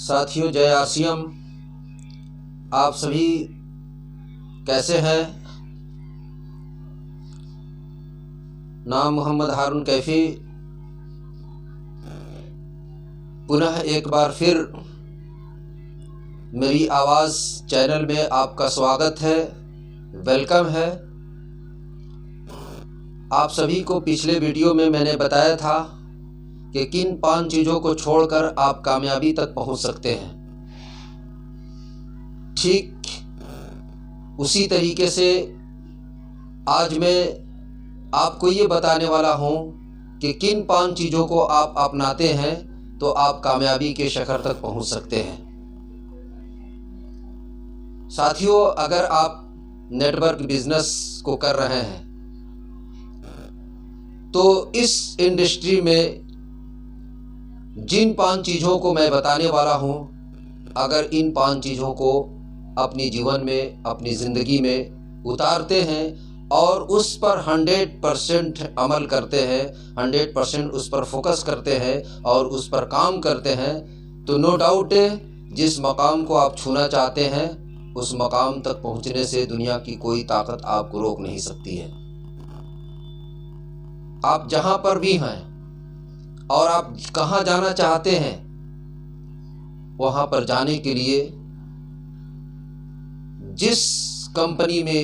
साथियों, जय आसियम। आप सभी कैसे हैं? नाम मोहम्मद हारून कैफ़ी। पुनः एक बार फिर मेरी आवाज़ चैनल में आपका स्वागत है, वेलकम है। आप सभी को पिछले वीडियो में मैंने बताया था कि किन 5 चीज़ों को छोड़कर आप कामयाबी तक पहुंच सकते हैं। ठीक उसी तरीके से आज मैं आपको ये बताने वाला हूं कि किन 5 चीज़ों को आप अपनाते हैं तो आप कामयाबी के शिखर तक पहुंच सकते हैं। साथियों, अगर आप नेटवर्क बिजनेस को कर रहे हैं तो इस इंडस्ट्री में जिन 5 चीज़ों को मैं बताने वाला हूं, अगर इन 5 चीज़ों को अपनी जीवन में, अपनी ज़िंदगी में उतारते हैं और उस पर 100% अमल करते हैं, 100% उस पर फोकस करते हैं और उस पर काम करते हैं, तो नो डाउट जिस मकाम को आप छूना चाहते हैं उस मकाम तक पहुंचने से दुनिया की कोई ताकत आपको रोक नहीं सकती है। आप जहां पर भी हैं और आप कहां जाना चाहते हैं, वहां पर जाने के लिए जिस कंपनी में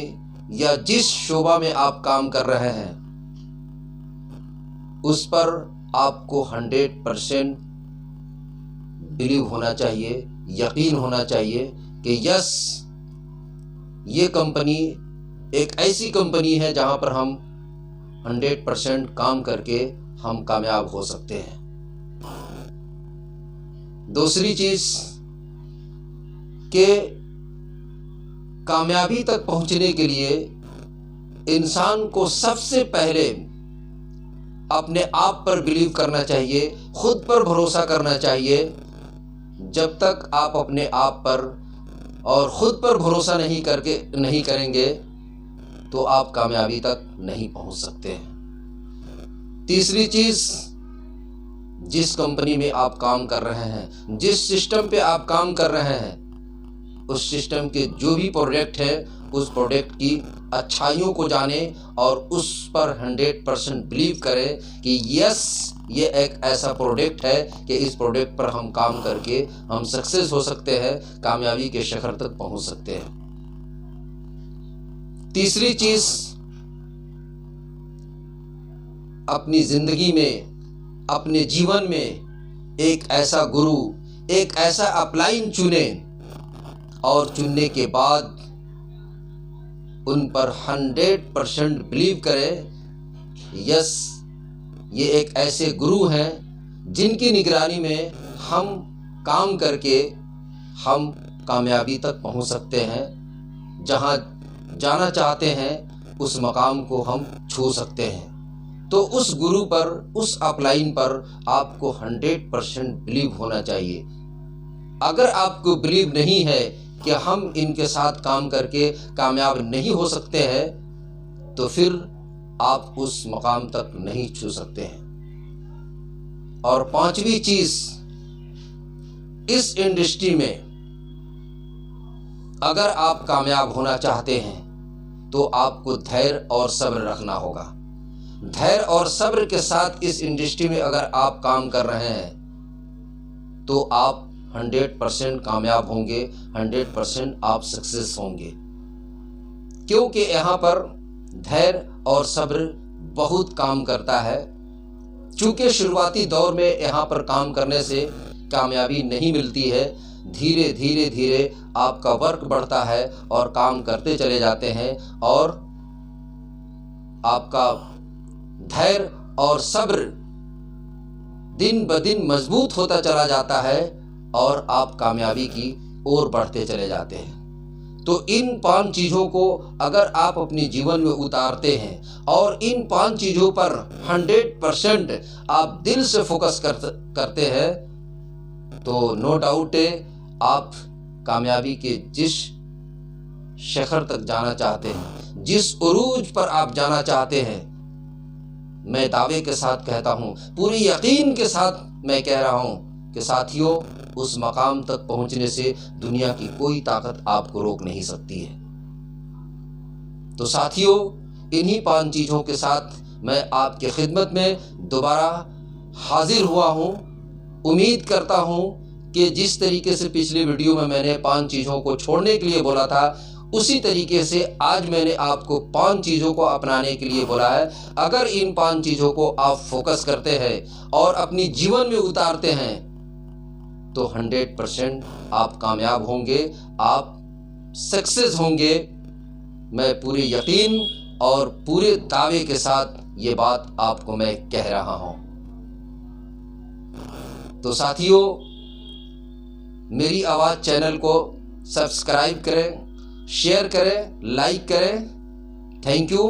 या जिस शोबा में आप काम कर रहे हैं उस पर आपको 100% बिलीव होना चाहिए, यकीन होना चाहिए कि यस, ये कंपनी एक ऐसी कंपनी है जहां पर हम 100% काम करके हम कामयाब हो सकते हैं। दूसरी चीज कि कामयाबी तक पहुंचने के लिए इंसान को सबसे पहले अपने आप पर बिलीव करना चाहिए, खुद पर भरोसा करना चाहिए। जब तक आप अपने आप पर और खुद पर भरोसा नहीं करेंगे तो आप कामयाबी तक नहीं पहुंच सकते हैं। तीसरी चीज, जिस कंपनी में आप काम कर रहे हैं, जिस सिस्टम पे आप काम कर रहे हैं, उस सिस्टम के जो भी प्रोडक्ट है उस प्रोडक्ट की अच्छाइयों को जाने और उस पर 100% बिलीव करें कि यस, ये एक ऐसा प्रोडक्ट है कि इस प्रोडक्ट पर हम काम करके हम सक्सेस हो सकते हैं, कामयाबी के शिखर तक पहुंच सकते हैं। तीसरी चीज, अपनी जिंदगी में, अपने जीवन में एक ऐसा गुरु, एक ऐसा अपलाइन चुने और चुनने के बाद उन पर 100% बिलीव करें। यस, ये एक ऐसे गुरु हैं जिनकी निगरानी में हम काम करके हम कामयाबी तक पहुंच सकते हैं। जहां जाना चाहते हैं उस मकाम को हम छू सकते हैं। तो उस गुरु पर, उस अपलाइन पर आपको 100% बिलीव होना चाहिए। अगर आपको बिलीव नहीं है कि हम इनके साथ काम करके कामयाब नहीं हो सकते हैं तो फिर आप उस मकाम तक नहीं छू सकते हैं। और 5वीं चीज, इस इंडस्ट्री में अगर आप कामयाब होना चाहते हैं तो आपको धैर्य और सब्र रखना होगा। धैर्य और सब्र के साथ इस इंडस्ट्री में अगर आप काम कर रहे हैं तो आप 100% कामयाब होंगे, 100% आप सक्सेस होंगे। क्योंकि यहाँ पर धैर्य और सब्र बहुत काम करता है। चूँकि शुरुआती दौर में यहाँ पर काम करने से कामयाबी नहीं मिलती है, धीरे धीरे धीरे आपका वर्क बढ़ता है और काम करते चले जाते हैं और आपका धैर्य और सब्र दिन ब दिन मजबूत होता चला जाता है और आप कामयाबी की ओर बढ़ते चले जाते हैं। तो इन 5 चीज़ों को अगर आप अपने जीवन में उतारते हैं और इन 5 चीज़ों पर 100% आप दिल से फोकस करते हैं तो नो डाउट आप कामयाबी के जिस शिखर तक जाना चाहते हैं, जिस उरूज पर आप जाना चाहते हैं, मैं दावे के साथ कहता हूँ, पूरे यकीन के साथ मैं कह रहा हूँ कि साथियों, उस मकाम तक पहुंचने से दुनिया की कोई ताकत आपको रोक नहीं सकती है। तो साथियों, इन्हीं 5 चीज़ों के साथ मैं आपकी खिदमत में दोबारा हाजिर हुआ हूँ। उम्मीद करता हूँ कि जिस तरीके से पिछले वीडियो में मैंने 5 चीज़ों को छोड़ने के लिए बोला था, उसी तरीके से आज मैंने आपको 5 चीज़ों को अपनाने के लिए बोला है। अगर इन 5 चीज़ों को आप फोकस करते हैं और अपनी जीवन में उतारते हैं तो 100% आप कामयाब होंगे, आप सक्सेस होंगे। मैं पूरे यकीन और पूरे दावे के साथ ये बात आपको मैं कह रहा हूं। तो साथियों, मेरी आवाज़ चैनल को सब्सक्राइब करें, शेयर करें, लाइक करें। Thank you.